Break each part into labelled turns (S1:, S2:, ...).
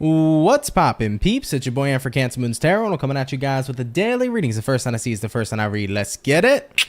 S1: What's poppin', peeps? It's your boy for CancerMoonsTarot, and we're coming at you guys with the daily readings. The first time I see is the first time I read. Let's get it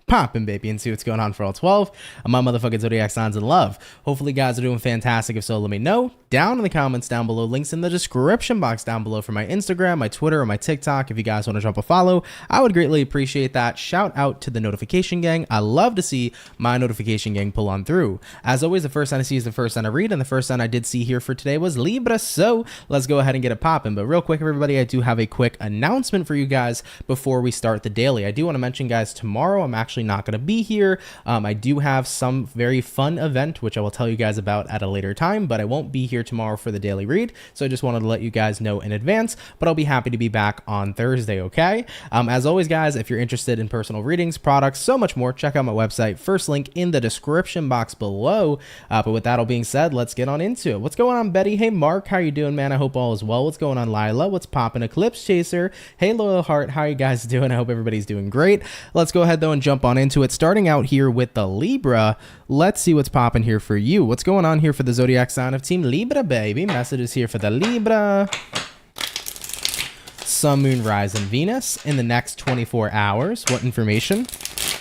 S1: poppin', baby, and see what's going on for all 12 of my motherfucking zodiac signs in love. Hopefully guys are doing fantastic. If so, let me know down in the comments down below. Links in the description box down below for my Instagram, my Twitter, or my TikTok. If you guys want to drop a follow, I would greatly appreciate that. Shout out to the notification gang. I love to see my notification gang pull on through. As always, the first sign I see is the first sign I read, and the first sign I did see here for today was Libra. So let's go ahead and get it popping. But real quick, everybody, I do have a quick announcement for you guys before we start the daily. I do want to mention, guys, tomorrow I'm actually not going to be here. I do have some very fun event, which I will tell you guys about at a later time, but I won't be here tomorrow for the daily read. So I just wanted to let you guys know in advance, but I'll be happy to be back on Thursday, okay? As always, guys, if you're interested in personal readings, products, so much more, check out my website. First link in the description box below. But with that all being said, let's get on into it. What's going on, Betty? Hey, Mark, how you doing, man? I hope all is well. What's going on, Lila? What's poppin', Eclipse Chaser? Hey, Loyal Heart, how you guys doing? I hope everybody's doing great. Let's go ahead, though, and jump on into it. Starting out here with the Libra, let's see what's popping here for you. What's going on here for the zodiac sign of Team Libra, baby? Messages here for the Libra. Sun, Moon, Rise, and Venus in the next 24 hours. What information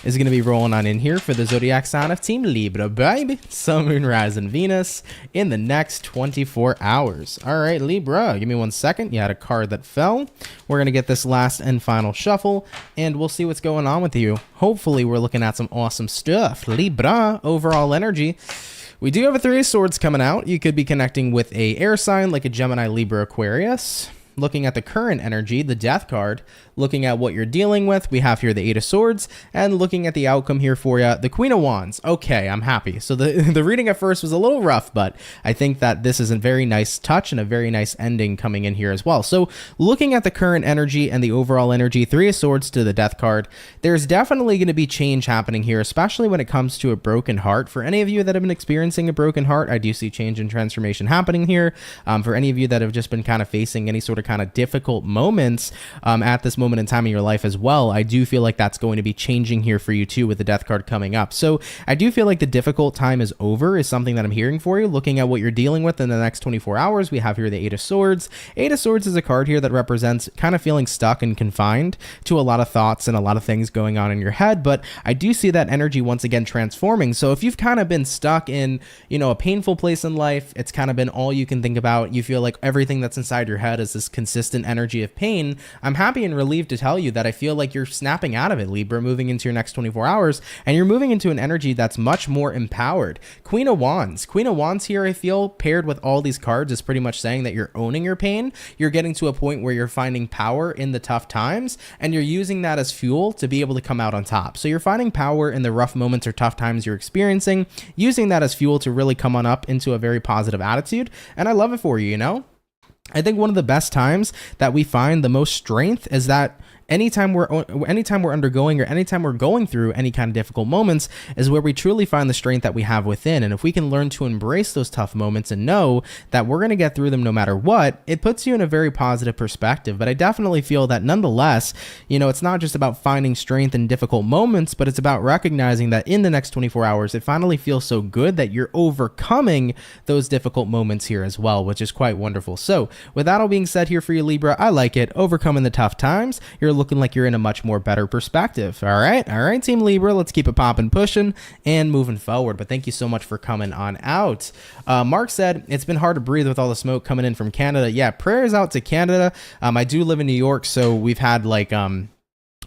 S1: is going to be rolling on in here for the zodiac sign of Team Libra, baby? Sun, Moon, Rise, and Venus in the next 24 hours. All right, Libra, give me 1 second. You had a card that fell. We're going to get this last and final shuffle, and we'll see what's going on with you. Hopefully, we're looking at some awesome stuff. Libra, overall energy. We do have a Three of Swords coming out. You could be connecting with a air sign like a Gemini, Libra, Aquarius. Looking at the current energy, the Death card, looking at what you're dealing with, we have here the Eight of Swords, and looking at the outcome here for you, the Queen of Wands. Okay, I'm happy. So the reading at first was a little rough, but I think that this is a very nice touch and a very nice ending coming in here as well. So looking at the current energy and the overall energy, Three of Swords to the Death card, there's definitely going to be change happening here, especially when it comes to a broken heart. For any of you that have been experiencing a broken heart, I do see change and transformation happening here. For any of you that have just been kind of facing any sort of kind of difficult moments at this moment in time in your life as well, I do feel like that's going to be changing here for you too with the Death card coming up. So I do feel like the difficult time is over is something that I'm hearing for you. Looking at what you're dealing with in the next 24 hours, we have here the Eight of Swords. Eight of Swords is a card here that represents kind of feeling stuck and confined to a lot of thoughts and a lot of things going on in your head, but I do see that energy once again transforming. So if you've kind of been stuck in, you know, a painful place in life, it's kind of been all you can think about, you feel like everything that's inside your head is this consistent energy of pain, I'm happy and relieved to tell you that I feel like you're snapping out of it, Libra, moving into your next 24 hours, and you're moving into an energy that's much more empowered. Queen of Wands. Queen of Wands here, I feel, paired with all these cards, is pretty much saying that you're owning your pain. You're getting to a point where you're finding power in the tough times, and you're using that as fuel to be able to come out on top. So you're finding power in the rough moments or tough times you're experiencing, using that as fuel to really come on up into a very positive attitude, and I love it for you, you know? I think one of the best times that we find the most strength is that anytime we're undergoing or anytime we're going through any kind of difficult moments is where we truly find the strength that we have within. And if we can learn to embrace those tough moments and know that we're going to get through them no matter what, it puts you in a very positive perspective. But I definitely feel that nonetheless, you know, it's not just about finding strength in difficult moments, but it's about recognizing that in the next 24 hours, it finally feels so good that you're overcoming those difficult moments here as well, which is quite wonderful. So with that all being said here for you, Libra, I like it. Overcoming the tough times. You're looking like you're in a much more better perspective. All right, Team Libra, let's keep it popping, pushing, and moving forward. But thank you so much for coming on out. Mark said, it's been hard to breathe with all the smoke coming in from Canada. Yeah, prayers out to Canada. I do live in New York, so we've had like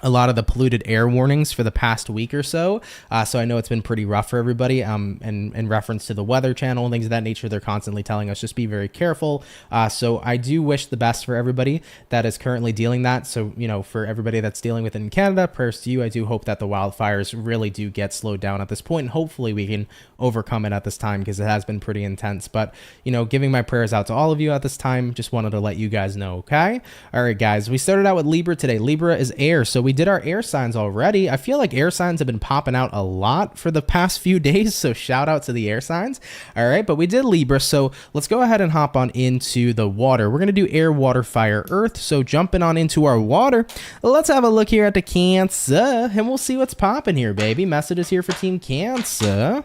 S1: a lot of the polluted air warnings for the past week or so. So I know it's been pretty rough for everybody. In reference to the Weather Channel and things of that nature, they're constantly telling us just be very careful. So I do wish the best for everybody that is currently dealing that. So, you know, for everybody that's dealing with it in Canada, prayers to you. I do hope that the wildfires really do get slowed down at this point, and hopefully we can overcome it at this time because it has been pretty intense. But, you know, giving my prayers out to all of you at this time, just wanted to let you guys know, okay? All right, guys, we started out with Libra today. Libra is air, so we did our air signs already. I feel like air signs have been popping out a lot for the past few days, so shout out to the air signs. All right, but we did Libra, so let's go ahead and hop on into the water. We're gonna do air, water, fire, earth. So jumping on into our water, let's have a look here at the Cancer, and we'll see what's popping here, baby. Messages here for Team Cancer.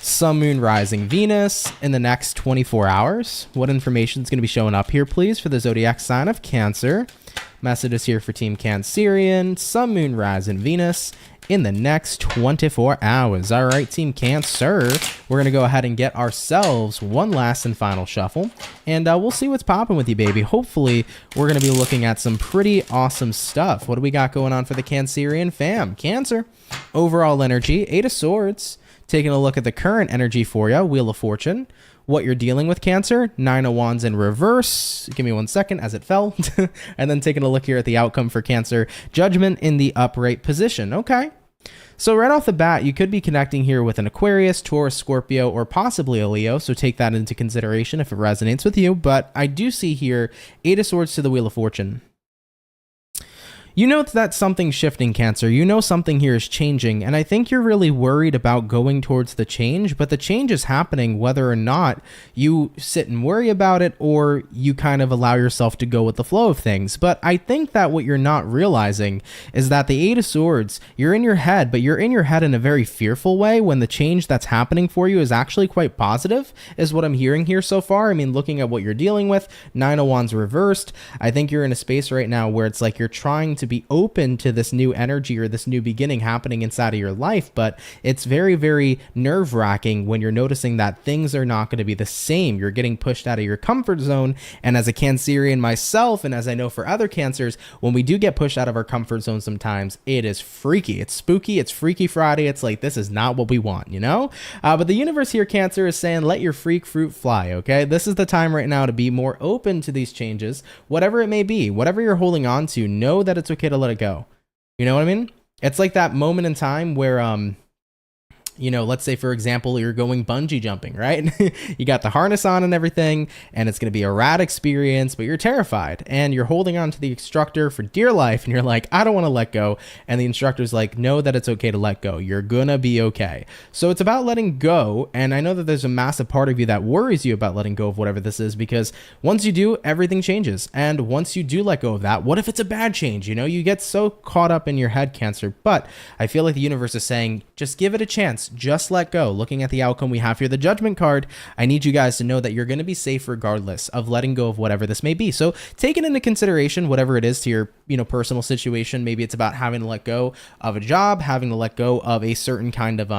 S1: Sun, Moon, Rising, Venus in the next 24 hours. What information is going to be showing up here, please, for the zodiac sign of Cancer? Messages here for Team Cancerian, Sun, Moon, Rising, Venus in the next 24 hours. All right, Team Cancer, we're going to go ahead and get ourselves one last and final shuffle, and we'll see what's popping with you, baby. Hopefully, we're going to be looking at some pretty awesome stuff. What do we got going on for the Cancerian fam? Cancer, overall energy, 8 of Swords. Taking a look at the current energy for you, Wheel of Fortune. What you're dealing with, Cancer, 9 of Wands in reverse. Give me 1 second as it fell. And then taking a look here at the outcome for Cancer, Judgment in the upright position. Okay. So right off the bat, you could be connecting here with an Aquarius, Taurus, Scorpio, or possibly a Leo. So take that into consideration if it resonates with you. But I do see here 8 of Swords to the Wheel of Fortune. You know that something's shifting, Cancer. You know something here is changing, and I think you're really worried about going towards the change, but the change is happening whether or not you sit and worry about it or you kind of allow yourself to go with the flow of things. But I think that what you're not realizing is that the 8 of Swords, you're in your head, but you're in your head in a very fearful way when the change that's happening for you is actually quite positive, is what I'm hearing here so far. I mean, looking at what you're dealing with, 9 of Wands reversed, I think you're in a space right now where it's like you're trying to be open to this new energy or this new beginning happening inside of your life, but it's very, very nerve-wracking when you're noticing that things are not going to be the same. You're getting pushed out of your comfort zone, and as a Cancerian myself, and as I know for other Cancers, when we do get pushed out of our comfort zone sometimes, it is freaky, it's spooky, it's Freaky Friday, it's like, this is not what we want, you know? But the universe here, Cancer, is saying, let your freak fruit fly, okay? This is the time right now to be more open to these changes, whatever it may be, whatever you're holding on to, know that it's okay to let it go. You know what I mean? It's like that moment in time where you know, let's say, for example, you're going bungee jumping, right? You got the harness on and everything, and it's going to be a rad experience, but you're terrified, and you're holding on to the instructor for dear life, and you're like, I don't want to let go. And the instructor's like, know that it's okay to let go. You're going to be okay. So it's about letting go, and I know that there's a massive part of you that worries you about letting go of whatever this is, because once you do, everything changes. And once you do let go of that, what if it's a bad change? You know, you get so caught up in your head, Cancer, but I feel like the universe is saying, just give it a chance. Just let go. Looking at the outcome we have here, the Judgment card, I need you guys to know that you're going to be safe regardless of letting go of whatever this may be. So taking into consideration whatever it is to your, you know, personal situation. Maybe it's about having to let go of a job, having to let go of a certain kind of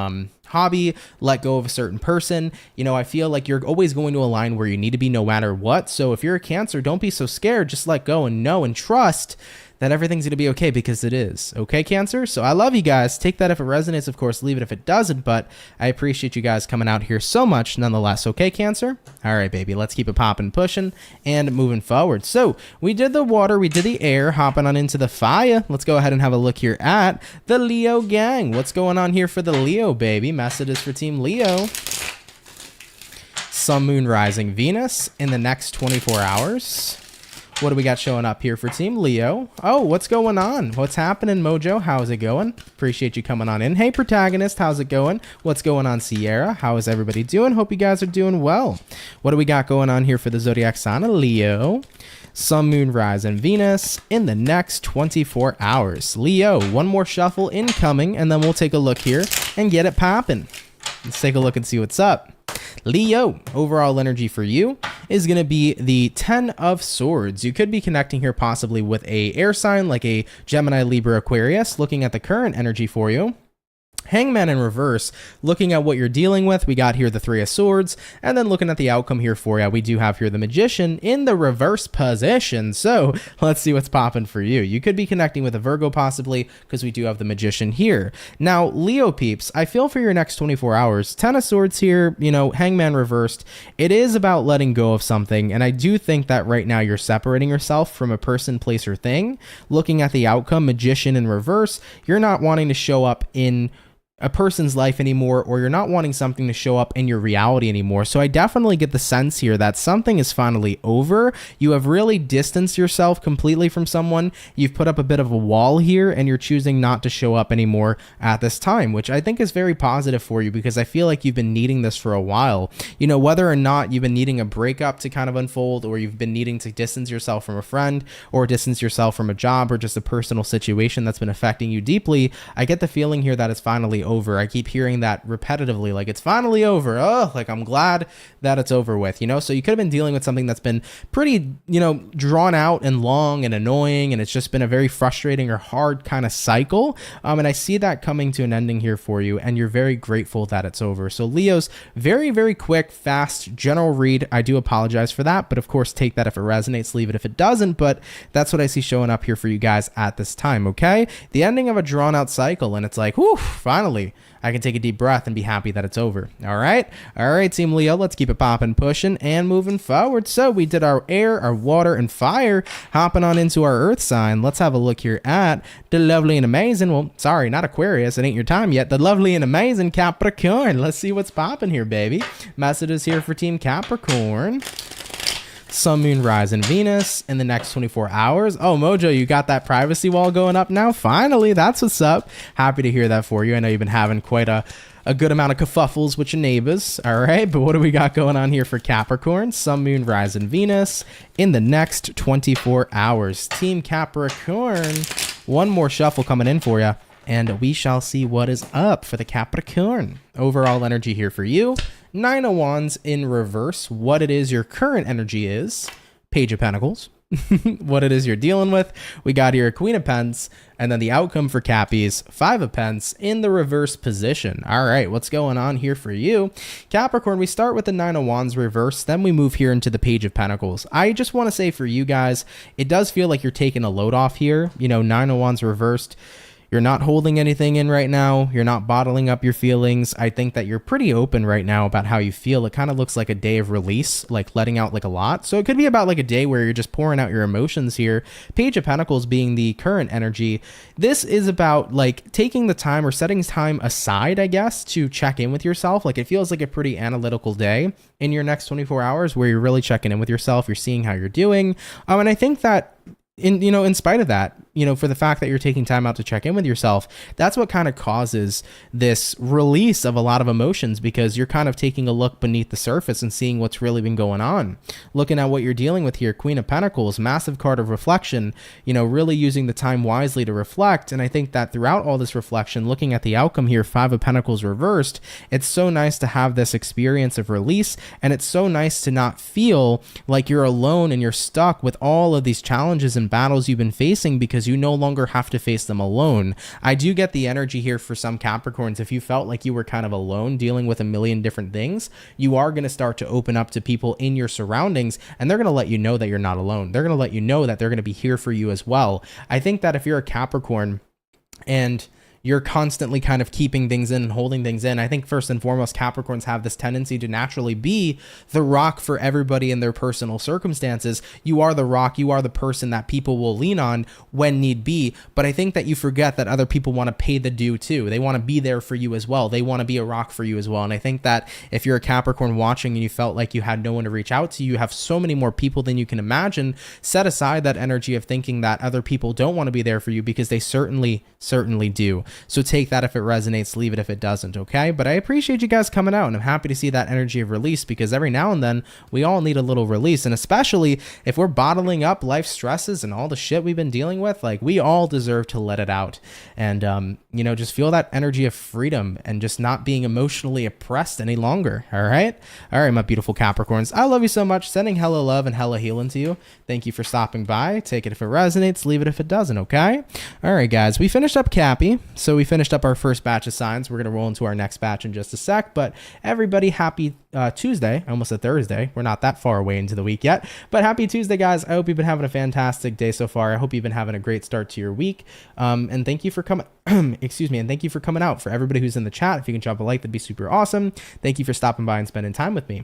S1: hobby, let go of a certain person. You know, I feel like you're always going to a line where you need to be no matter what. So if you're a Cancer, don't be so scared. Just let go and know and trust that everything's going to be okay, because it is. Okay, Cancer? So I love you guys. Take that if it resonates, of course. Leave it if it doesn't, but I appreciate you guys coming out here so much nonetheless. Okay, Cancer? All right, baby. Let's keep it popping, pushing, and moving forward. So we did the water, we did the air, hopping on into the fire. Let's go ahead and have a look here at the Leo gang. What's going on here for the Leo, baby? Messages for Team Leo. Sun, Moon, Rising, Venus in the next 24 hours. What do we got showing up here for Team Leo? Oh, what's going on? What's happening, Mojo? How's it going? Appreciate you coming on in. Hey, Protagonist, how's it going? What's going on, Sierra? How is everybody doing? Hope you guys are doing well. What do we got going on here for the zodiac sign of Leo? Sun, Moon, Rising, Venus in the next 24 hours. Leo, one more shuffle incoming, and then we'll take a look here and get it popping. Let's take a look and see what's up. Leo, overall energy for you is going to be the 10 of Swords. You could be connecting here possibly with a air sign like a Gemini, Libra, Aquarius. Looking at the current energy for you, Hangman in reverse. Looking at what you're dealing with, we got here the 3 of Swords, and then looking at the outcome here for you, we do have here the Magician in the reverse position. So let's see what's popping for you. You could be connecting with a Virgo possibly, because we do have the Magician here. Now, Leo peeps, I feel for your next 24 hours, 10 of Swords here, you know, Hangman reversed. It is about letting go of something, and I do think that right now you're separating yourself from a person, place, or thing. Looking at the outcome, Magician in reverse, you're not wanting to show up in a person's life anymore, or you're not wanting something to show up in your reality anymore. So I definitely get the sense here that something is finally over. You have really distanced yourself completely from someone. You've put up a bit of a wall here, and you're choosing not to show up anymore at this time, which I think is very positive for you, because I feel like you've been needing this for a while. You know, whether or not you've been needing a breakup to kind of unfold, or you've been needing to distance yourself from a friend, or distance yourself from a job, or just a personal situation that's been affecting you deeply, I get the feeling here that it's finally over. I keep hearing that repetitively, like it's finally over. Oh, like I'm glad that it's over with, you know? So you could have been dealing with something that's been pretty, you know, drawn out and long and annoying, and it's just been a very frustrating or hard kind of cycle. And I see that coming to an ending here for you, and you're very grateful that it's over. So Leos, very, very quick, fast, general read. I do apologize for that, but of course, take that if it resonates, leave it if it doesn't, but that's what I see showing up here for you guys at this time, okay? The ending of a drawn out cycle, and it's like, whew, finally, I can take a deep breath and be happy that it's over. All right, Team Leo, let's keep it popping, pushing, and moving forward. So we did our air, our water, and fire. Hopping on into our earth sign, let's have a look here at the lovely and amazing, well, sorry, not Aquarius, it ain't your time yet, the lovely and amazing Capricorn. Let's see what's popping here, baby. Messages here for Team Capricorn. Sun, Moon, Rising, Venus in the next 24 hours. Oh, Mojo, you got that privacy wall going up now? Finally, that's what's up. Happy to hear that for you. I know you've been having quite a good amount of kerfuffles with your neighbors. All right, but what do we got going on here for Capricorn? Sun, Moon, Rising, Venus in the next 24 hours. Team Capricorn, one more shuffle coming in for you, and we shall see what is up for the Capricorn. Overall energy here for you. Nine of Wands in reverse, what it is your current energy is. Page of Pentacles, what it is you're dealing with. We got here a Queen of Pence, and then the outcome for Cappies, Five of Pence in the reverse position. All right, what's going on here for you? Capricorn, we start with the Nine of Wands reverse, then we move here into the Page of Pentacles. I just want to say for you guys, it does feel like you're taking a load off here. You know, Nine of Wands reversed. You're not holding anything in right now. You're not bottling up your feelings. I think that you're pretty open right now about how you feel. It kind of looks like a day of release, like letting out like a lot. So it could be about like a day where you're just pouring out your emotions here. Page of Pentacles being the current energy. This is about like taking the time or setting time aside, I guess, to check in with yourself. Like it feels like a pretty analytical day in your next 24 hours where you're really checking in with yourself. You're seeing how you're doing. And I think that in spite of that, for the fact that you're taking time out to check in with yourself, that's what kind of causes this release of a lot of emotions, because you're kind of taking a look beneath the surface and seeing what's really been going on. Looking at what you're dealing with here, Queen of Pentacles, massive card of reflection, really using the time wisely to reflect. And I think that throughout all this reflection, looking at the outcome here, Five of Pentacles reversed, it's so nice to have this experience of release. And it's so nice to not feel like you're alone and you're stuck with all of these challenges and battles you've been facing, because you no longer have to face them alone. I do get the energy here for some Capricorns. If you felt like you were kind of alone dealing with a million different things, you are going to start to open up to people in your surroundings, and they're going to let you know that you're not alone. They're going to let you know that they're going to be here for you as well. I think that if you're a Capricorn and you're constantly kind of keeping things in and holding things in, I think first and foremost, Capricorns have this tendency to naturally be the rock for everybody in their personal circumstances. You are the rock. You are the person that people will lean on when need be. But I think that you forget that other people want to pay the due too. They want to be there for you as well. They want to be a rock for you as well. And I think that if you're a Capricorn watching and you felt like you had no one to reach out to, you have so many more people than you can imagine. Set aside that energy of thinking that other people don't want to be there for you, because they certainly do. So take that if it resonates, leave it if it doesn't, okay? But I appreciate you guys coming out, and I'm happy to see that energy of release, because every now and then we all need a little release. And especially if we're bottling up life stresses and all the shit we've been dealing with, like we all deserve to let it out and, just feel that energy of freedom and just not being emotionally oppressed any longer, all right? All right, my beautiful Capricorns, I love you so much. Sending hella love and hella healing to you. Thank you for stopping by. Take it if it resonates, leave it if it doesn't, okay? All right, guys, we finished up Cappy. So we finished up our first batch of signs. We're going to roll into our next batch in just a sec, but everybody, happy Tuesday. I almost said Thursday. We're not that far away into the week yet, but happy Tuesday, guys. I hope you've been having a fantastic day so far. I hope you've been having a great start to your week. And thank you for coming, excuse me. And thank you for coming out. For everybody who's in the chat, if you can drop a like, that'd be super awesome. Thank you for stopping by and spending time with me.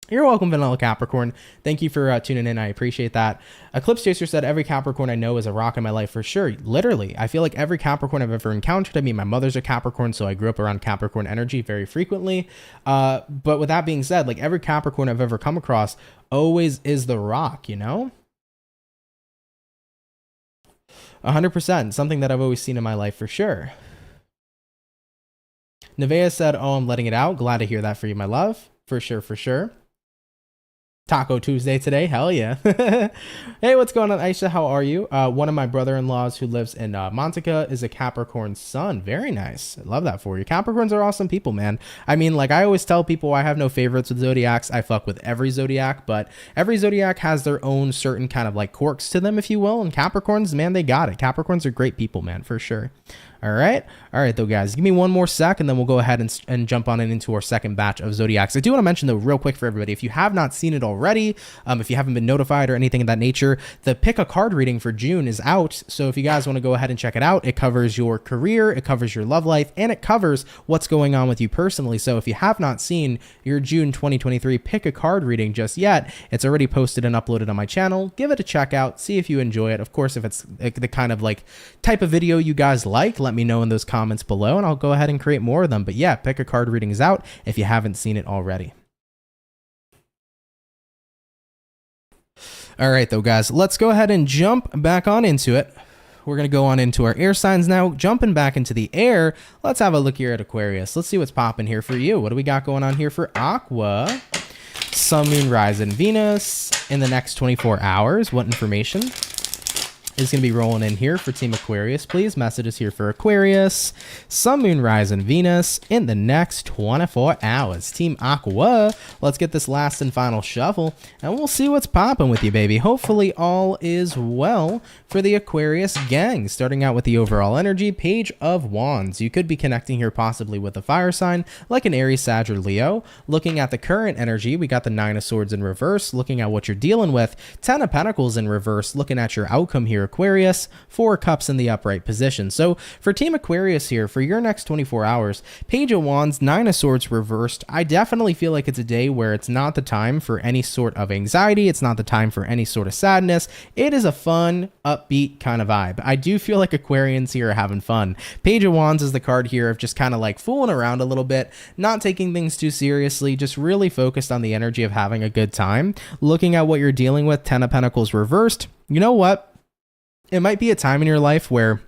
S1: You're welcome, Vanilla Capricorn. Thank you for tuning in. I appreciate that. Eclipse Chaser said, every Capricorn I know is a rock in my life, for sure. Literally, I feel like every Capricorn I've ever encountered, I mean, my mother's a Capricorn, so I grew up around Capricorn energy very frequently. But with that being said, like every Capricorn I've ever come across always is the rock, 100%. Something that I've always seen in my life, for sure. Nevea said, oh, I'm letting it out. Glad to hear that for you, my love. For sure, for sure. Taco Tuesday today. Hell yeah. Hey, what's going on, Aisha? How are you? One of my brother-in-laws who lives in Montica is a Capricorn sun. Very nice. I love that for you. Capricorns are awesome people, man. I mean, like I always tell people, I have no favorites with zodiacs. I fuck with every zodiac, but every zodiac has their own certain kind of like quirks to them, if you will. And Capricorns, man, they got it. Capricorns are great people, man, for sure. All right though, guys, give me one more sec and then we'll go ahead and jump on into our second batch of zodiacs. I do want to mention though real quick for everybody, if you have not seen it already, if you haven't been notified or anything of that nature, the pick a card reading for June is out. So if you guys want to go ahead and check it out, it covers your career, it covers your love life, and it covers what's going on with you personally. So if you have not seen your June 2023 pick a card reading just yet, it's already posted and uploaded on my channel. Give it a check out, see if you enjoy it. Of course, if it's the kind of like type of video you guys like, let me know in those comments below and I'll go ahead and create more of them. But yeah, pick a card reading is out if you haven't seen it already. All right though, guys, let's go ahead and jump back on into it. We're going to go on into our air signs now. Jumping back into the air, let's have a look here at Aquarius. Let's see what's popping here for you. What do we got going on here for Aqua? Sun, Moon, Rise, and Venus in the next 24 hours. What information is going to be rolling in here for Team Aquarius, please? Messages here for Aquarius, Sun, Moon, Rise, and Venus in the next 24 hours. Team Aqua, let's get this last and final shuffle, and we'll see what's popping with you, baby. Hopefully all is well for the Aquarius gang. Starting out with the overall energy, Page of Wands. You could be connecting here possibly with a fire sign, like an Aries, Sag, or Leo. Looking at the current energy, we got the Nine of Swords in reverse. Looking at what you're dealing with, Ten of Pentacles in reverse. Looking at your outcome here, Aquarius, Four of Cups in the upright position. So for Team Aquarius here, for your next 24 hours, Page of Wands, Nine of Swords reversed. I definitely feel like it's a day where it's not the time for any sort of anxiety. It's not the time for any sort of sadness. It is a fun, upbeat kind of vibe. I do feel like Aquarians here are having fun. Page of Wands is the card here of just kind of like fooling around a little bit, not taking things too seriously, just really focused on the energy of having a good time. Looking at what you're dealing with, Ten of Pentacles reversed. You know what? It might be a time in your life where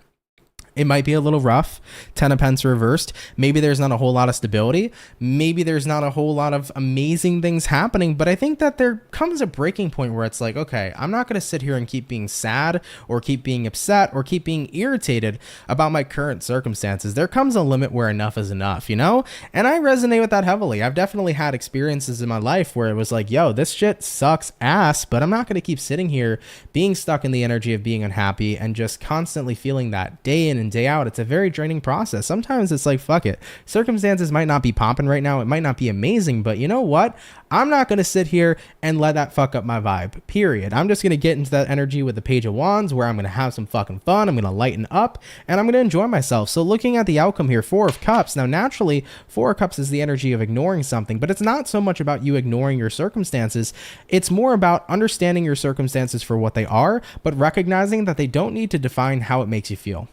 S1: it might be a little rough. Ten of Pence reversed. Maybe there's not a whole lot of stability. Maybe there's not a whole lot of amazing things happening, but I think that there comes a breaking point where it's like, okay, I'm not going to sit here and keep being sad or keep being upset or keep being irritated about my current circumstances. There comes a limit where enough is enough, you know? And I resonate with that heavily. I've definitely had experiences in my life where it was like, yo, this shit sucks ass, but I'm not going to keep sitting here being stuck in the energy of being unhappy and just constantly feeling that day in and day out. It's a very draining process. Sometimes it's like, fuck it. Circumstances might not be popping right now. It might not be amazing, but you know what? I'm not going to sit here and let that fuck up my vibe, period. I'm just going to get into that energy with the Page of Wands where I'm going to have some fucking fun. I'm going to lighten up and I'm going to enjoy myself. So looking at the outcome here, Four of Cups. Now, naturally, Four of Cups is the energy of ignoring something, but it's not so much about you ignoring your circumstances. It's more about understanding your circumstances for what they are, but recognizing that they don't need to define how it makes you feel.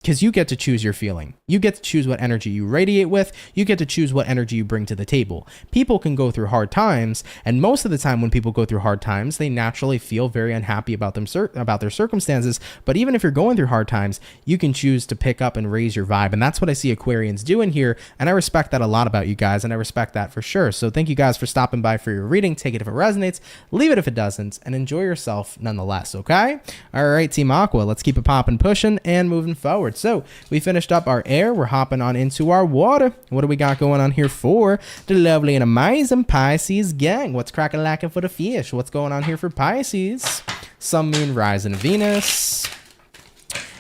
S1: Because you get to choose your feeling. You get to choose what energy you radiate with. You get to choose what energy you bring to the table. People can go through hard times, and most of the time when people go through hard times, they naturally feel very unhappy about their circumstances. But even if you're going through hard times, you can choose to pick up and raise your vibe. And that's what I see Aquarians doing here. And I respect that a lot about you guys, and I respect that for sure. So thank you guys for stopping by for your reading. Take it if it resonates, leave it if it doesn't, and enjoy yourself nonetheless, okay? All right, Team Aqua, let's keep it popping, pushing, and moving forward. So we finished up our air. We're hopping on into our water. What do we got going on here for the lovely and amazing Pisces gang? What's cracking lacking for the fish? What's going on here for Pisces? Sun, Moon, Rise, and Venus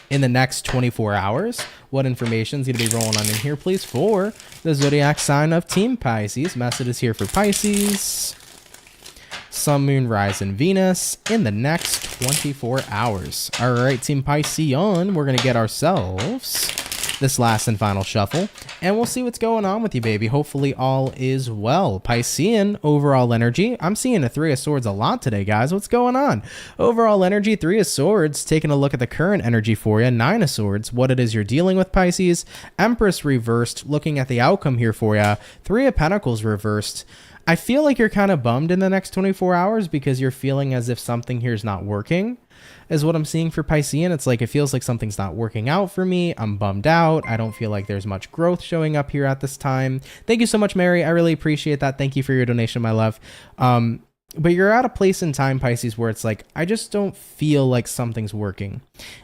S1: in the next 24 hours. What information is going to be rolling on in here, please, for the zodiac sign of Team Pisces? Messages here for Pisces. Sun, Moon, Rise, and Venus in the next 24 hours. All right, Team Piscean, we're going to get ourselves this last and final shuffle, and we'll see what's going on with you, baby. Hopefully all is well. Piscean, overall energy. I'm seeing a Three of Swords a lot today, guys. What's going on? Overall energy, Three of Swords. Taking a look at the current energy for you, Nine of Swords. What it is you're dealing with, Pisces. Empress reversed. Looking at the outcome here for you, Three of Pentacles reversed. I feel like you're kind of bummed in the next 24 hours because you're feeling as if something here is not working, is what I'm seeing for Piscean. It's like, it feels like something's not working out for me. I'm bummed out. I don't feel like there's much growth showing up here at this time. Thank you so much, Mary. I really appreciate that. Thank you for your donation, my love. but you're at a place in time, Pisces, where it's like, I just don't feel like something's working.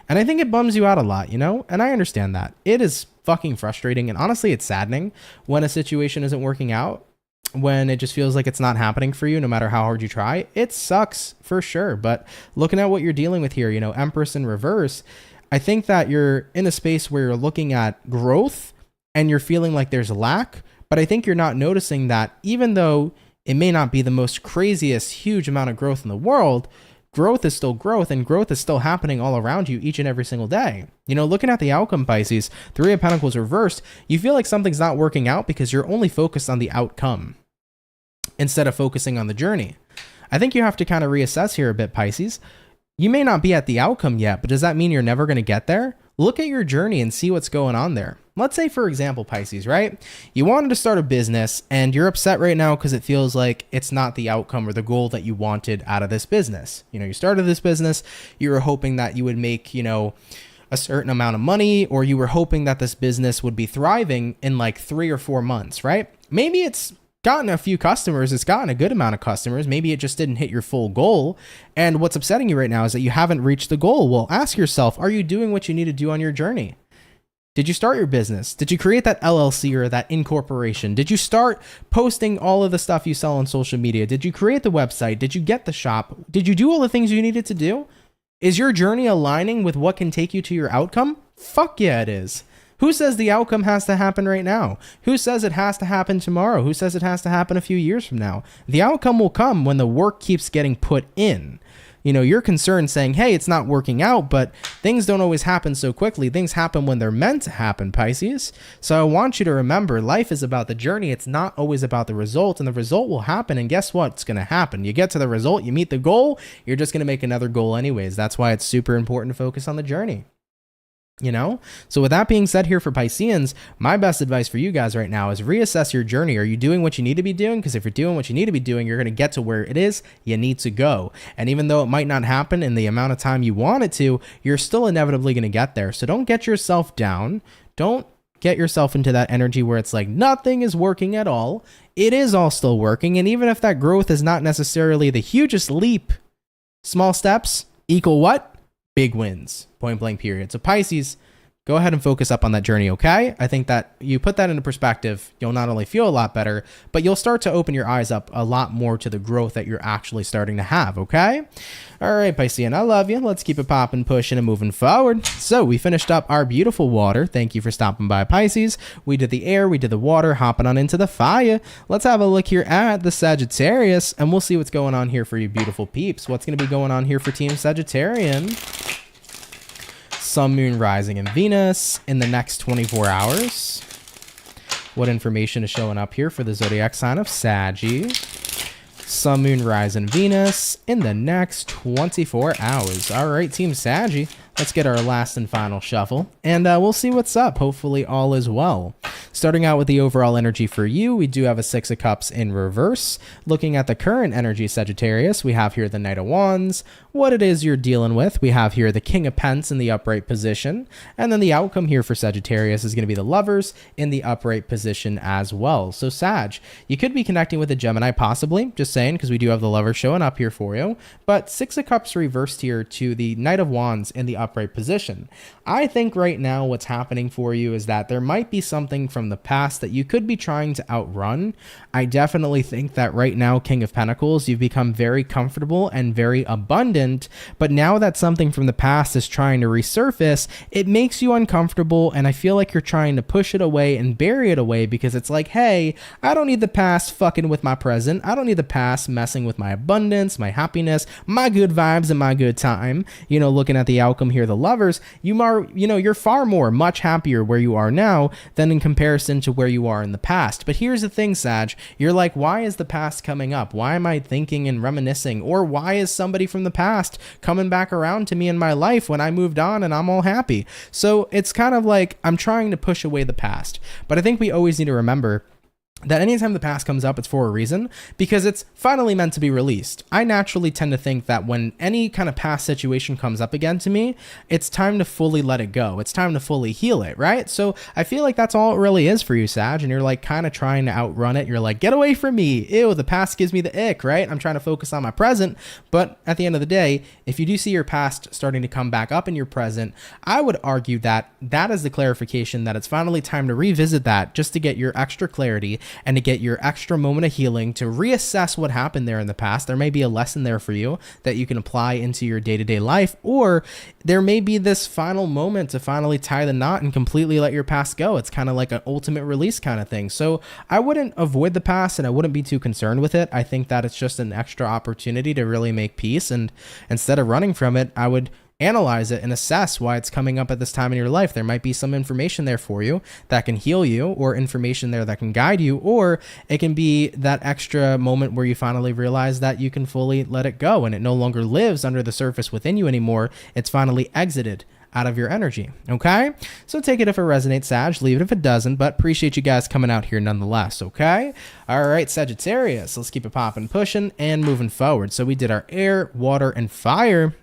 S1: And I think it bums you out a lot, you know? And I understand that. It is fucking frustrating. And honestly, it's saddening when a situation isn't working out, when it just feels like it's not happening for you, no matter how hard you try. It sucks for sure. But looking at what you're dealing with here, you know, Empress in reverse, I think that you're in a space where you're looking at growth and you're feeling like there's lack. But I think you're not noticing that even though it may not be the most craziest, huge amount of growth in the world, growth is still growth, and growth is still happening all around you each and every single day. You know, looking at the outcome, Pisces, Three of Pentacles reversed, you feel like something's not working out because you're only focused on the outcome instead of focusing on the journey. I think you have to kind of reassess here a bit, Pisces. You may not be at the outcome yet, but does that mean you're never going to get there? Look at your journey and see what's going on there. Let's say, for example, Pisces, right? You wanted to start a business and you're upset right now because it feels like it's not the outcome or the goal that you wanted out of this business. You know, you started this business, you were hoping that you would make, you know, a certain amount of money, or you were hoping that this business would be thriving in like 3 or 4 months, right? Maybe it's gotten a few customers, it's gotten a good amount of customers, maybe it just didn't hit your full goal, and what's upsetting you right now is that you haven't reached the goal. Well, ask yourself, are you doing what you need to do on your journey? Did you start your business? Did you create that LLC or that incorporation? Did you start posting all of the stuff you sell on social media? Did you create the website? Did you get the shop? Did you do all the things you needed to do? Is your journey aligning with what can take you to your outcome? Fuck yeah, it is. Who says the outcome has to happen right now? Who says it has to happen tomorrow? Who says it has to happen a few years from now? The outcome will come when the work keeps getting put in. You know, you're concerned saying, hey, it's not working out, but things don't always happen so quickly. Things happen when they're meant to happen, Pisces. So I want you to remember, life is about the journey. It's not always about the result, and the result will happen. And guess what? It's going to happen. You get to the result, you meet the goal, you're just going to make another goal anyways. That's why it's super important to focus on the journey. You know, so with that being said here for Pisceans, my best advice for you guys right now is reassess your journey. Are you doing what you need to be doing? Because if you're doing what you need to be doing, you're going to get to where it is you need to go. And even though it might not happen in the amount of time you want it to, you're still inevitably going to get there. So don't get yourself down. Don't get yourself into that energy where it's like nothing is working at all. It is all still working. And even if that growth is not necessarily the hugest leap, small steps equal what? Big wins, point blank period. So Pisces, go ahead and focus up on that journey, okay? I think that you put that into perspective, you'll not only feel a lot better, but you'll start to open your eyes up a lot more to the growth that you're actually starting to have, okay? All right, Piscean, I love you. Let's keep it popping, pushing, and moving forward. So we finished up our beautiful water. Thank you for stopping by, Pisces. We did the air, we did the water, hopping on into the fire. Let's have a look here at the Sagittarius, and we'll see what's going on here for you beautiful peeps. What's going to be going on here for Team Sagittarian? Sun, Moon, Rising, and Venus in the next 24 hours. What information is showing up here for the zodiac sign of Saggy? Sun, Moon, Rising, Venus in the next 24 hours. All right, Team Saggy, let's get our last and final shuffle, and we'll see what's up. Hopefully all is well. Starting out with the overall energy for you, we do have a Six of Cups in reverse. Looking at the current energy, Sagittarius, we have here the Knight of Wands. What it is you're dealing with, we have here the King of Pents in the upright position. And then the outcome here for Sagittarius is going to be the Lovers in the upright position as well. So Sag, you could be connecting with a Gemini possibly, just saying, because we do have the Lovers showing up here for you. But Six of Cups reversed here to the Knight of Wands in the upright position. I think right now what's happening for you is that there might be something from the past that you could be trying to outrun. I definitely think that right now, King of Pentacles, you've become very comfortable and very abundant, but now that something from the past is trying to resurface, it makes you uncomfortable, and I feel like you're trying to push it away and bury it away because it's like, hey, I don't need the past fucking with my present. I don't need the past messing with my abundance, my happiness, my good vibes, and my good time. You know, looking at the outcome here, the Lovers, you're far more, much happier where you are now than in comparison to where you are in the past. But here's the thing, Sag, you're like, why is the past coming up? Why am I thinking and reminiscing? Or why is somebody from the past coming back around to me in my life when I moved on and I'm all happy? So it's kind of like I'm trying to push away the past. But I think we always need to remember that anytime the past comes up, it's for a reason, because it's finally meant to be released. I naturally tend to think that when any kind of past situation comes up again to me, it's time to fully let it go. It's time to fully heal it, right? So I feel like that's all it really is for you, Sag, and you're like kind of trying to outrun it. You're like, get away from me. Ew, the past gives me the ick, right? I'm trying to focus on my present. But at the end of the day, if you do see your past starting to come back up in your present, I would argue that that is the clarification that it's finally time to revisit that, just to get your extra clarity and to get your extra moment of healing, to reassess what happened there in the past. There may be a lesson there for you that you can apply into your day-to-day life, or there may be this final moment to finally tie the knot and completely let your past go. It's kind of like an ultimate release kind of thing. So I wouldn't avoid the past and I wouldn't be too concerned with it. I think that it's just an extra opportunity to really make peace, and instead of running from it, I would analyze it and assess why it's coming up at this time in your life. There might be some information there for you that can heal you, or information there that can guide you, or it can be that extra moment where you finally realize that you can fully let it go and it no longer lives under the surface within you anymore. It's finally exited out of your energy. Okay, so take it if it resonates, Sag, leave it if it doesn't, but appreciate you guys coming out here nonetheless. Okay, all right, Sagittarius, let's keep it popping, pushing, and moving forward. So we did our air, water, and fire.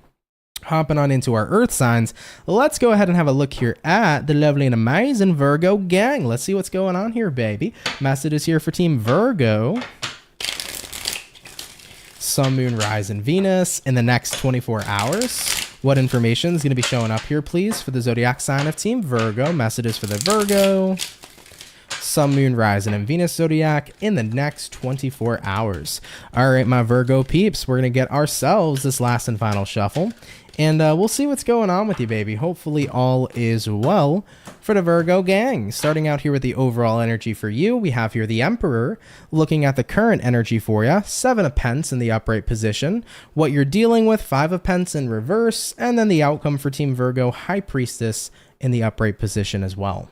S1: Hopping on into our earth signs, let's go ahead and have a look here at the lovely and amazing Virgo gang. Let's see what's going on here, baby. Messages here for Team Virgo. Sun, Moon, Rise, and Venus in the next 24 hours. What information is going to be showing up here, please, for the zodiac sign of Team Virgo? Messages for the Virgo, Sun, Moon, Rising, and Venus zodiac in the next 24 hours. All right, my Virgo peeps, we're going to get ourselves this last and final shuffle, and we'll see what's going on with you, baby. Hopefully all is well for the Virgo gang. Starting out here with the overall energy for you, we have here the Emperor. Looking at the current energy for you, 7 of Pence in the upright position. What you're dealing with, 5 of Pence in reverse. And then the outcome for Team Virgo, High Priestess in the upright position as well.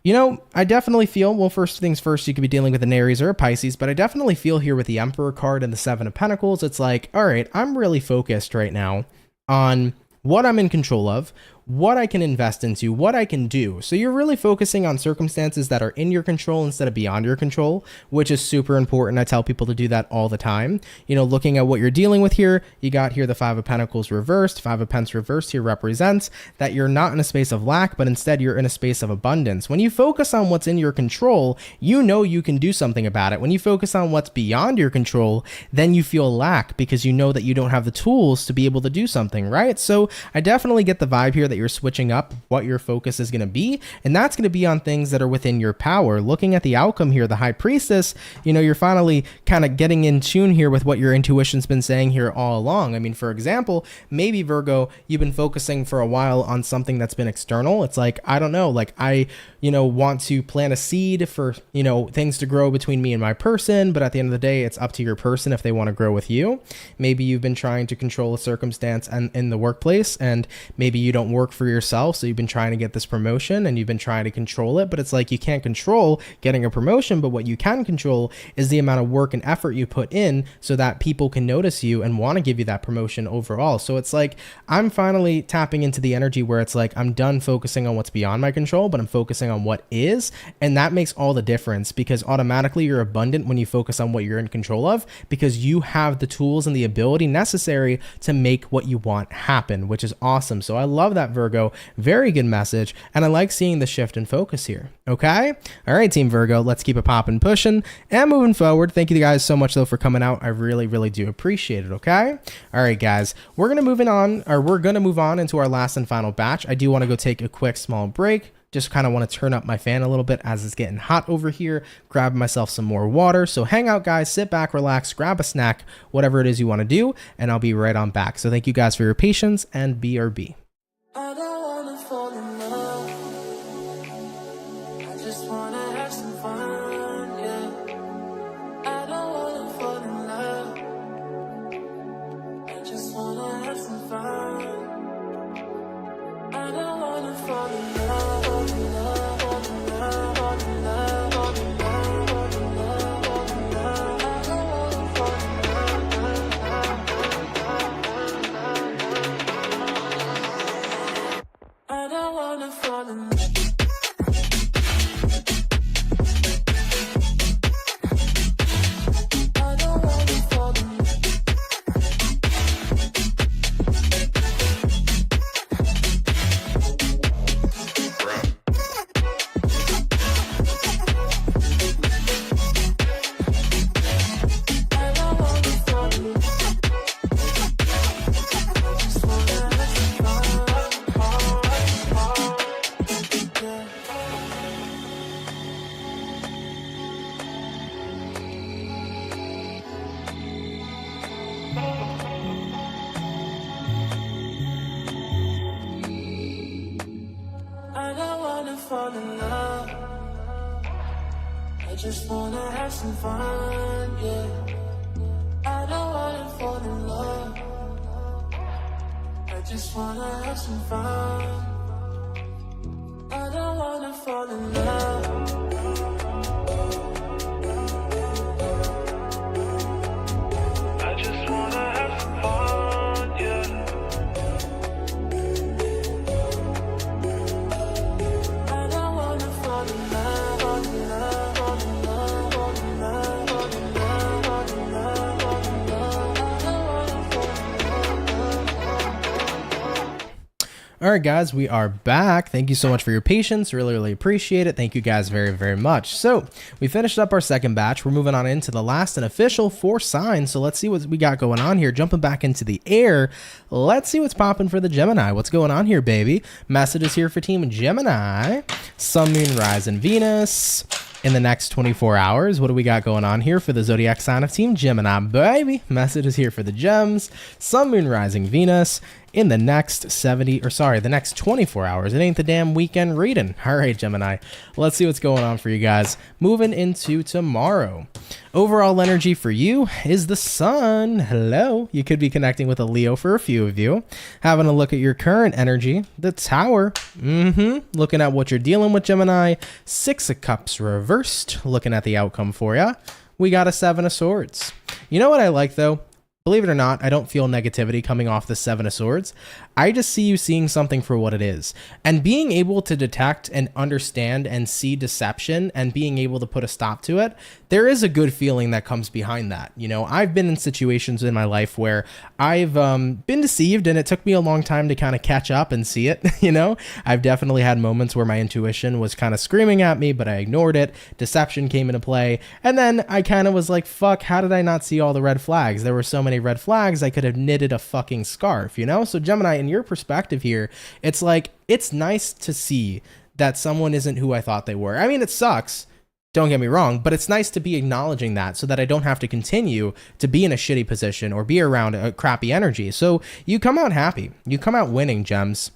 S1: You know, I definitely feel, well, first things first, you could be dealing with an Aries or a Pisces, but I definitely feel here with the Emperor card and the 7 of Pentacles, it's like, all right, I'm really focused right now on what I'm in control of, what I can invest into, what I can do. So you're really focusing on circumstances that are in your control instead of beyond your control, which is super important. I tell people to do that all the time. You know, looking at what you're dealing with here, you got here the 5 of Pentacles reversed. 5 of Pence reversed here represents that you're not in a space of lack, but instead you're in a space of abundance. When you focus on what's in your control, you know you can do something about it. When you focus on what's beyond your control, then you feel lack because you know that you don't have the tools to be able to do something, right? So I definitely get the vibe here that you're switching up what your focus is going to be, and that's going to be on things that are within your power. Looking at the outcome here, the High Priestess, you know, you're finally kind of getting in tune here with what your intuition's been saying here all along. I mean, for example, maybe Virgo, you've been focusing for a while on something that's been external. It's like, I don't know, like I, you know, want to plant a seed for, you know, things to grow between me and my person, but at the end of the day, it's up to your person if they want to grow with you. Maybe you've been trying to control a circumstance and in the workplace, and maybe you don't work for yourself, so you've been trying to get this promotion and you've been trying to control it, but it's like you can't control getting a promotion, but what you can control is the amount of work and effort you put in so that people can notice you and want to give you that promotion overall. So it's like I'm finally tapping into the energy where it's like I'm done focusing on what's beyond my control, but I'm focusing on what is, and that makes all the difference, because automatically you're abundant when you focus on what you're in control of, because you have the tools and the ability necessary to make what you want happen, which is awesome. So I love that, Virgo. Very good message, and I like seeing the shift in focus here. Okay, all right, Team Virgo, let's keep it popping, pushing, and moving forward. Thank you guys so much though for coming out. I really do appreciate it. Okay, all right guys, we're gonna move on into our last and final batch. I do want to go take a quick small break. Just kind of want to turn up my fan a little bit as it's getting hot over here, grab myself some more water. So hang out, guys, sit back, relax, grab a snack, whatever it is you want to do, and I'll be right on back. So thank you guys for your patience, and BRB.
S2: I don't wanna fall in love. I just wanna have some fun, yeah. I don't wanna fall in love. I just wanna have some fun. I don't wanna fall in love, fall in love, fall in love, fall in love, fall in love, fall in love, fall in love. I don't wanna fall in love. I don't wanna fall in love. fall in love. I just wanna have some fun, yeah. I don't wanna fall in love. I just wanna have some fun. I don't wanna fall in love. I just wanna have some fun, yeah. I don't wanna fall in love, fall in love, fall in love, fall in love, fall in love, fall in love, fall in love. I don't wanna fall in love.
S1: All right, guys, we are back. Thank you so much for your patience. Really, really appreciate it. Thank you guys very, very much. So we finished up our second batch. We're moving on into the last and official 4 signs. So let's see what we got going on here. Jumping back into the air. Let's see what's popping for the Gemini. What's going on here, baby? Messages here for Team Gemini. Sun, Moon, Rising, Venus. In the next 24 hours, what do we got going on here for the zodiac sign of Team Gemini, baby? Messages here for the Gems. Sun, Moon, Rising, Venus. In the next the next 24 hours. It ain't the damn weekend reading. All right, Gemini, let's see what's going on for you guys. Moving into tomorrow. Overall energy for you is the Sun. Hello. You could be connecting with a Leo for a few of you. Having a look at your current energy, the Tower. Looking at what you're dealing with, Gemini. 6 of Cups reversed. Looking at the outcome for you. We got a 7 of Swords. You know what I like, though? Believe it or not, I don't feel negativity coming off the 7 of Swords. I just see you seeing something for what it is. And being able to detect and understand and see deception and being able to put a stop to it, there is a good feeling that comes behind that. You know, I've been in situations in my life where I've been deceived and it took me a long time to kind of catch up and see it, you know? I've definitely had moments where my intuition was kind of screaming at me, but I ignored it. Deception came into play. And then I kind of was like, fuck, how did I not see all the red flags? There were so many red flags, I could have knitted a fucking scarf, you know? So Gemini, in your perspective here, it's like, it's nice to see that someone isn't who I thought they were. I mean, it sucks, don't get me wrong, but it's nice to be acknowledging that so that I don't have to continue to be in a shitty position or be around a crappy energy. So you come out happy. You come out winning, Gems.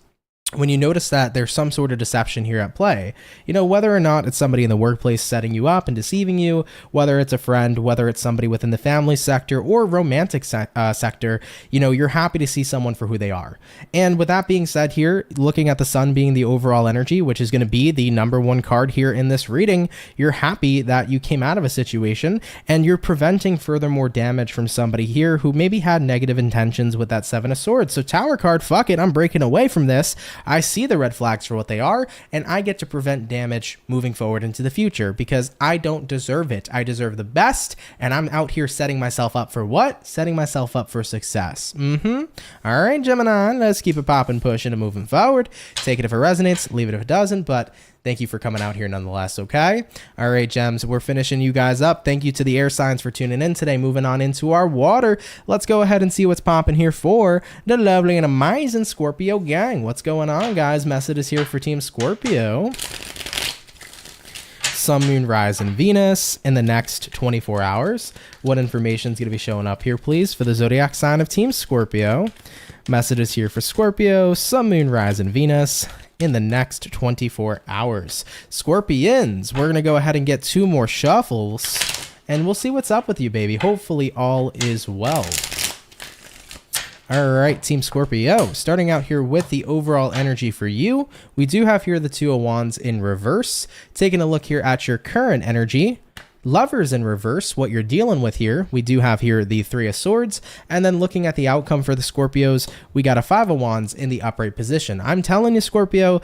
S1: When you notice that there's some sort of deception here at play, you know, whether or not it's somebody in the workplace setting you up and deceiving you, whether it's a friend, whether it's somebody within the family sector or romantic sector, you know, you're happy to see someone for who they are. And with that being said here, looking at the Sun being the overall energy, which is going to be the #1 card here in this reading, you're happy that you came out of a situation and you're preventing furthermore damage from somebody here who maybe had negative intentions with that 7 of Swords. So Tower card, fuck it, I'm breaking away from this. I see the red flags for what they are, and I get to prevent damage moving forward into the future because I don't deserve it. I deserve the best, and I'm out here setting myself up for what? Setting myself up for success. All right, Gemini, let's keep it popping, pushing, and moving forward. Take it if it resonates, leave it if it doesn't, but thank you for coming out here nonetheless, okay? All right, Gems, we're finishing you guys up. Thank you to the air signs for tuning in today. Moving on into our water. Let's go ahead and see what's popping here for the lovely and amazing Scorpio gang. What's going on, guys? Messages here for Team Scorpio. Sun, Moon, Rising, Venus in the next 24 hours. What information is going to be showing up here, please, for the zodiac sign of Team Scorpio? Messages here for Scorpio, Sun, Moon, Rising, Venus in the next 24 hours. Scorpions, we're going to go ahead and get 2 more shuffles, and we'll see what's up with you, baby. Hopefully all is well. All right, Team Scorpio, starting out here with the overall energy for you. We do have here the 2 of Wands in reverse. Taking a look here at your current energy. Lovers in reverse, what you're dealing with here. We do have here the 3 of Swords, and then looking at the outcome for the Scorpios, we got a 5 of Wands in the upright position. I'm telling you, Scorpio,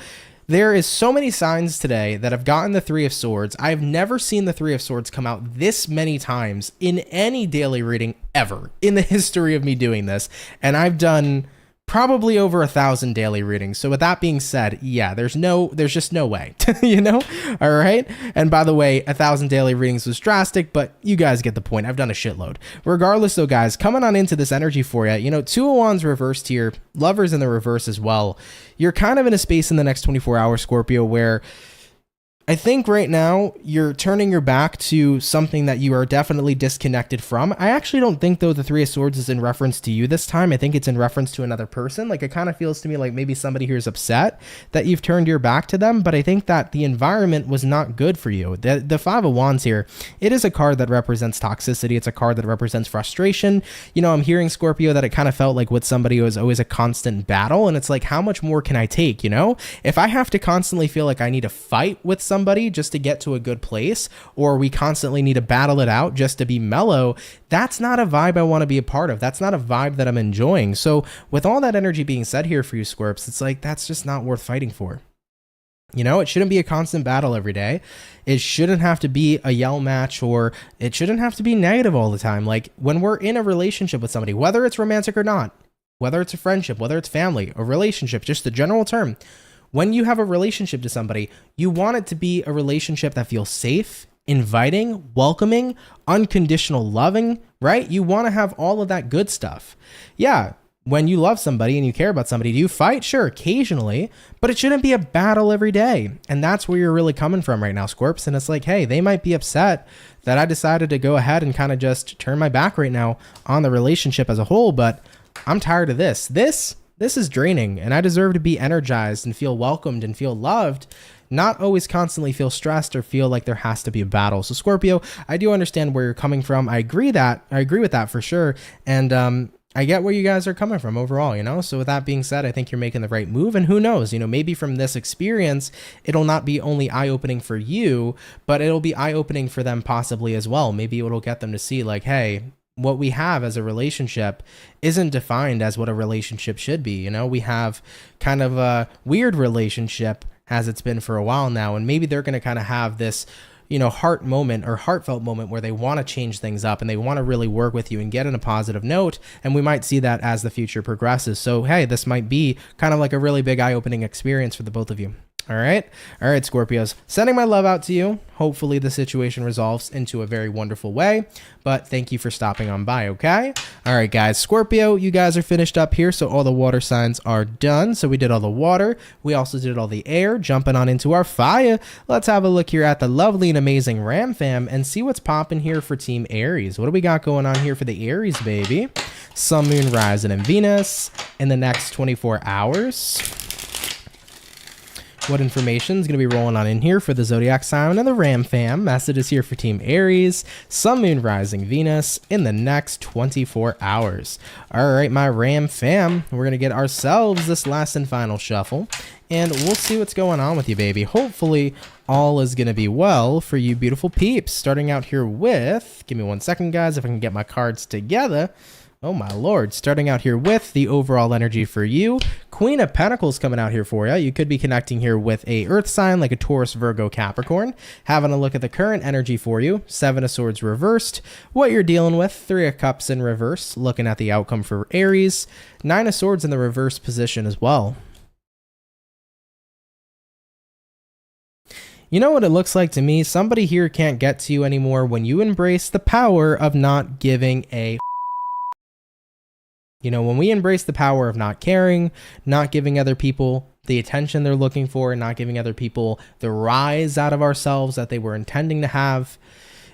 S1: there is so many signs today that have gotten the 3 of Swords. I've never seen the 3 of Swords come out this many times in any daily reading ever in the history of me doing this, and I've done probably over 1,000 daily readings. So with that being said, yeah, there's just no way, you know? All right. And by the way, 1,000 daily readings was drastic, but you guys get the point. I've done a shitload. Regardless though, guys, coming on into this energy for you, you know, 2 of Wands reversed here, Lovers in the reverse as well. You're kind of in a space in the next 24 hours, Scorpio, where I think right now you're turning your back to something that you are definitely disconnected from. I actually don't think, though, the Three of Swords is in reference to you this time. I think it's in reference to another person. Like, it kind of feels to me like maybe somebody here is upset that you've turned your back to them, but I think that the environment was not good for you. The Five of Wands here, it is a card that represents toxicity. It's a card that represents frustration. You know, I'm hearing, Scorpio, that it kind of felt like with somebody it was always a constant battle, and it's like, how much more can I take, you know? If I have to constantly feel like I need to fight with somebody just to get to a good place, or we constantly need to battle it out just to be mellow, that's not a vibe I want to be a part of. That's not a vibe that I'm enjoying. So with all that energy being said here for you, Scorps, it's like, that's just not worth fighting for. You know, it shouldn't be a constant battle every day. It shouldn't have to be a yell match, or it shouldn't have to be negative all the time. Like, when we're in a relationship with somebody, whether it's romantic or not, whether it's a friendship, whether it's family, a relationship, just the general term, when you have a relationship to somebody, you want it to be a relationship that feels safe, inviting, welcoming, unconditional loving, right? You want to have all of that good stuff. Yeah, when you love somebody and you care about somebody, do you fight? Sure, occasionally, but it shouldn't be a battle every day. And that's where you're really coming from right now, Scorps. And it's like, hey, they might be upset that I decided to go ahead and kind of just turn my back right now on the relationship as a whole, but I'm tired of this. This is draining, and I deserve to be energized and feel welcomed and feel loved, not always constantly feel stressed or feel like there has to be a battle. So Scorpio, I do understand where you're coming from. I agree with that for sure. And I get where you guys are coming from overall, you know? So with that being said, I think you're making the right move, and who knows, you know, maybe from this experience, it'll not be only eye-opening for you, but it'll be eye-opening for them possibly as well. Maybe it'll get them to see like, hey, what we have as a relationship isn't defined as what a relationship should be. You know, we have kind of a weird relationship as it's been for a while now. And maybe they're going to kind of have this, you know, heart moment or heartfelt moment where they want to change things up and they want to really work with you and get in a positive note. And we might see that as the future progresses. So, hey, this might be kind of like a really big eye-opening experience for the both of you. All right, Scorpios, sending my love out to you. Hopefully the situation resolves into a very wonderful way, but thank you for stopping on by, okay? All right, guys, Scorpio, you guys are finished up here, so all the water signs are done. So we did all the water. We also did all the air, jumping on into our fire. Let's have a look here at the lovely and amazing Ram Fam and see what's popping here for Team Aries. What do we got going on here for the Aries, baby? Sun, Moon, Rising, and Venus in the next 24 hours. What information is going to be rolling on in here for the Zodiac sign and the Ram Fam? Messages here for Team Aries, Sun, Moon, Rising, Venus in the next 24 hours. All right, my Ram Fam, we're going to get ourselves this last and final shuffle, and we'll see what's going on with you, baby. Hopefully, all is going to be well for you beautiful peeps. Starting out here with, give me 1 second, guys, if I can get my cards together. Oh my lord, starting out here with the overall energy for you. Queen of Pentacles coming out here for you. You could be connecting here with a earth sign like a Taurus, Virgo, Capricorn. Having a look at the current energy for you. 7 of Swords reversed. What you're dealing with. 3 of Cups in reverse. Looking at the outcome for Aries. 9 of Swords in the reverse position as well. You know what it looks like to me? Somebody here can't get to you anymore when you embrace the power of not giving a You know, when we embrace the power of not caring, not giving other people the attention they're looking for, not giving other people the rise out of ourselves that they were intending to have,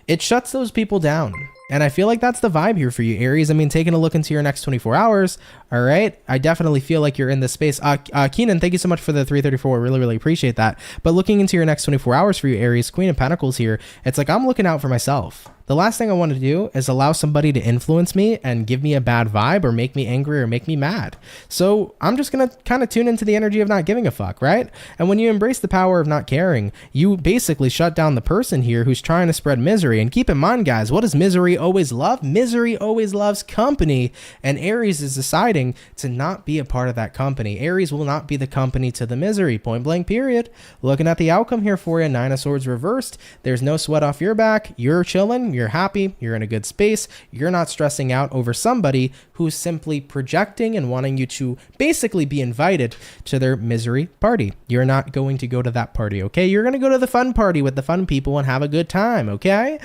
S1: it shuts those people down. And I feel like that's the vibe here for you, Aries. I mean, taking a look into your next 24 hours, all right? I definitely feel like you're in this space. Keenan, thank you so much for the 334. Really, really appreciate that. But looking into your next 24 hours for you, Aries, Queen of Pentacles here, it's like I'm looking out for myself. The last thing I want to do is allow somebody to influence me and give me a bad vibe or make me angry or make me mad. So I'm just going to kind of tune into the energy of not giving a fuck, right? And when you embrace the power of not caring, you basically shut down the person here who's trying to spread misery. And keep in mind, guys, what does misery always love? Misery always loves company. And Aries is deciding to not be a part of that company. Aries will not be the company to the misery, point blank, period. Looking at the outcome here for you, 9 of Swords reversed. There's no sweat off your back. You're chilling. You're happy, you're in a good space, you're not stressing out over somebody who's simply projecting and wanting you to basically be invited to their misery party. You're not going to go to that party, okay? You're going to go to the fun party with the fun people and have a good time, okay?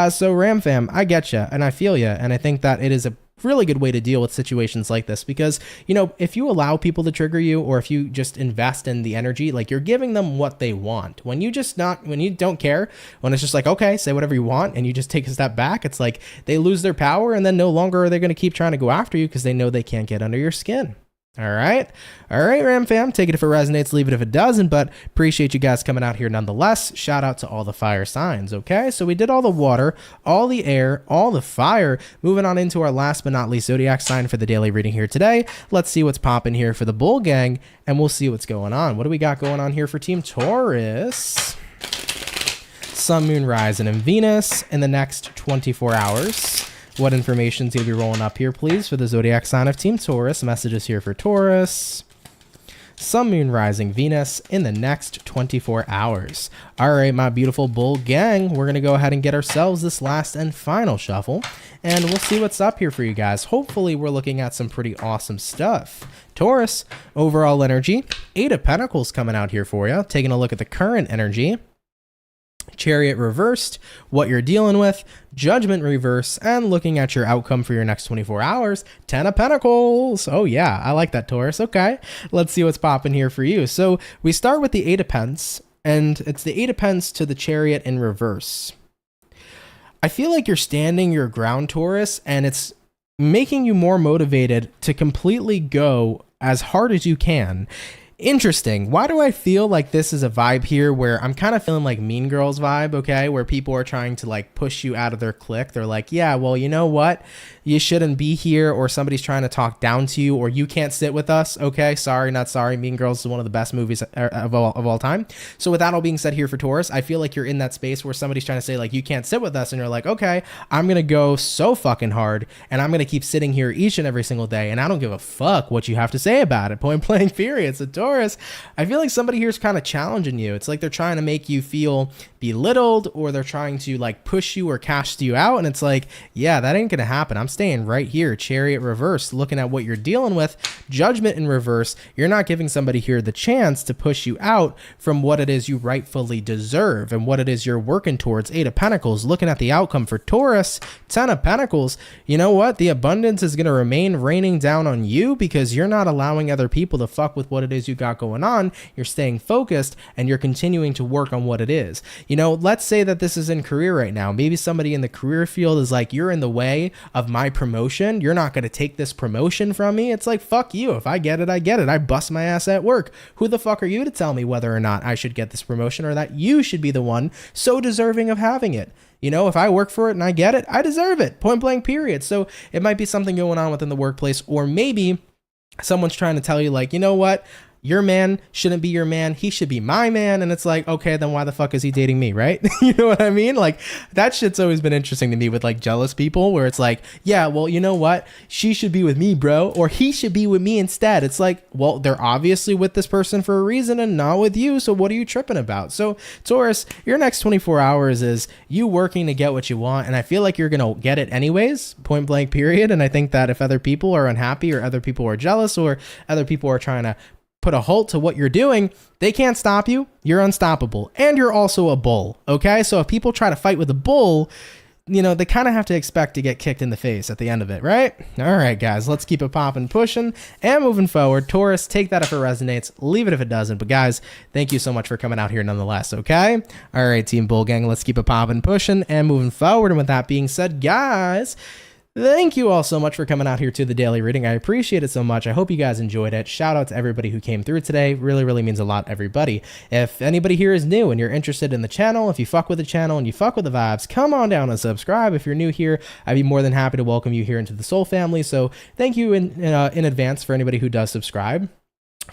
S1: So Ram Fam, I get you and I feel you, and I think that it is a really good way to deal with situations like this, because, you know, if you allow people to trigger you, or if you just invest in the energy, like, you're giving them what they want. When you don't care, when it's just like, okay, say whatever you want, and you just take a step back, it's like they lose their power, and then no longer are they going to keep trying to go after you because they know they can't get under your skin. All right, Ram fam, take it if it resonates, leave it if it doesn't, but appreciate you guys coming out here nonetheless. Shout out to all the fire signs, okay? So we did all the water, all the air, all the fire. Moving on into our last but not least zodiac sign for the daily reading here today. Let's see what's popping here for the bull gang, and we'll see what's going on. What do we got going on here for Team Taurus? Sun, Moon, Rising, and Venus in the next 24 hours. What information's going to be rolling up here, please, for the zodiac sign of Team Taurus? Messages here for Taurus. Sun, Moon, Rising, Venus in the next 24 hours. All right, my beautiful bull gang, we're going to go ahead and get ourselves this last and final shuffle, and we'll see what's up here for you guys. Hopefully, we're looking at some pretty awesome stuff. Taurus, overall energy, 8 of Pentacles coming out here for you. Taking a look at the current energy. Chariot reversed, what you're dealing with, Judgment reverse, and looking at your outcome for your next 24 hours, 10 of Pentacles. Oh yeah, I like that, Taurus. Okay, let's see what's popping here for you. So we start with the 8 of Pence, and it's the 8 of Pence to the Chariot in reverse. I feel like you're standing your ground, Taurus, and it's making you more motivated to completely go as hard as you can. Interesting. Why do I feel like this is a vibe here where I'm kind of feeling like Mean Girls vibe, okay? Where people are trying to like push you out of their clique. They're like, yeah, well, you know what? You shouldn't be here, or somebody's trying to talk down to you, or you can't sit with us, okay? Sorry, not sorry. Mean Girls is one of the best movies of all time. So with that all being said here for Taurus, I feel like you're in that space where somebody's trying to say like, you can't sit with us, and you're like, okay, I'm going to go so fucking hard, and I'm going to keep sitting here each and every single day, and I don't give a fuck what you have to say about it. Point blank period. So Taurus, I feel like somebody here is kind of challenging you. It's like they're trying to make you feel belittled, or they're trying to like push you or cast you out, and it's like, yeah, that ain't gonna happen. I'm staying right here. Chariot reverse, looking at what you're dealing with, Judgment in reverse. You're not giving somebody here the chance to push you out from what it is you rightfully deserve and what it is you're working towards. 8 of Pentacles, looking at the outcome for Taurus, 10 of Pentacles. You know what? The abundance is going to remain raining down on you because you're not allowing other people to fuck with what it is you got going on. You're staying focused, and you're continuing to work on what it is. You know, let's say that this is in career right now. Maybe somebody in the career field is like, you're in the way of my promotion. You're not going to take this promotion from me. It's like, fuck you. If I get it, I get it. I bust my ass at work. Who the fuck are you to tell me whether or not I should get this promotion, or that you should be the one so deserving of having it? You know, if I work for it and I get it, I deserve it. Point blank period. So it might be something going on within the workplace, or maybe someone's trying to tell you like, you know what? Your man shouldn't be your man. He should be my man. And it's like, okay, then why the fuck is he dating me, right? You know what I mean? Like, that shit's always been interesting to me with like jealous people, where it's like, yeah, well, you know what? She should be with me, bro. Or he should be with me instead. It's like, well, they're obviously with this person for a reason and not with you. So what are you tripping about? So Taurus, your next 24 hours is you working to get what you want. And I feel like you're going to get it anyways, point blank period. And I think that if other people are unhappy, or other people are jealous, or other people are trying to put a halt to what you're doing, they can't stop you. You're unstoppable. And you're also a bull, okay? So if people try to fight with a bull, you know, they kind of have to expect to get kicked in the face at the end of it, right? All right, guys, let's keep it popping, pushing, and moving forward. Taurus, take that if it resonates, leave it if it doesn't. But guys, thank you so much for coming out here nonetheless, okay? All right, Team Bull Gang, let's keep it popping, pushing, and moving forward. And with that being said, guys, thank you all so much for coming out here to the daily reading. I appreciate it so much. I hope you guys enjoyed it. Shout out to everybody who came through today. Really, really means a lot, everybody. If anybody here is new and you're interested in the channel, if you fuck with the channel and you fuck with the vibes, come on down and subscribe. If you're new here, I'd be more than happy to welcome you here into the Soul family. So thank you in advance for anybody who does subscribe.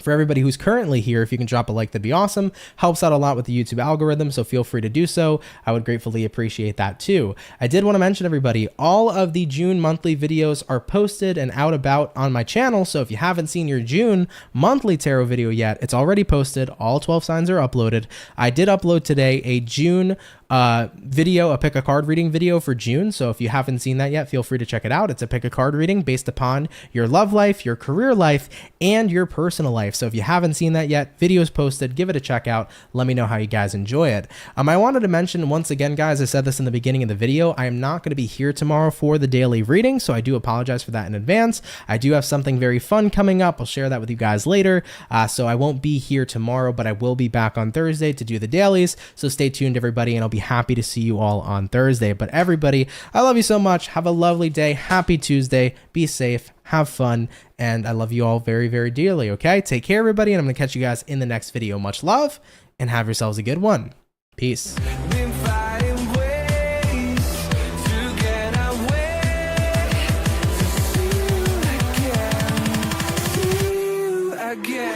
S1: For everybody who's currently here, if you can drop a like, that'd be awesome. Helps out a lot with the YouTube algorithm, so feel free to do so. I would gratefully appreciate that too. I did want to mention, everybody, all of the June monthly videos are posted and out about on my channel, so if you haven't seen your June monthly tarot video yet, it's already posted. All 12 signs are uploaded. I did upload today a June video, a pick a card reading video for June. So if you haven't seen that yet, feel free to check it out. It's a pick a card reading based upon your love life, your career life, and your personal life. life. So if you haven't seen that yet, video's posted, give it a check out. Let me know how you guys enjoy it. I wanted to mention once again, guys, I said this in the beginning of the video, I am not going to be here tomorrow for the daily reading, so I do apologize for that in advance. I do have something very fun coming up. I'll share that with you guys later. So I won't be here tomorrow, but I will be back on Thursday to do the dailies. So stay tuned, everybody, and I'll be happy to see you all on Thursday. But everybody, I love you so much. Have a lovely day. Happy Tuesday. Be safe. Have fun. And I love you all very, very dearly. Okay? Take care, everybody. And I'm going to catch you guys in the next video. Much love and have yourselves a good one. Peace.
S2: Been fighting ways to get away, to see you again, see you again.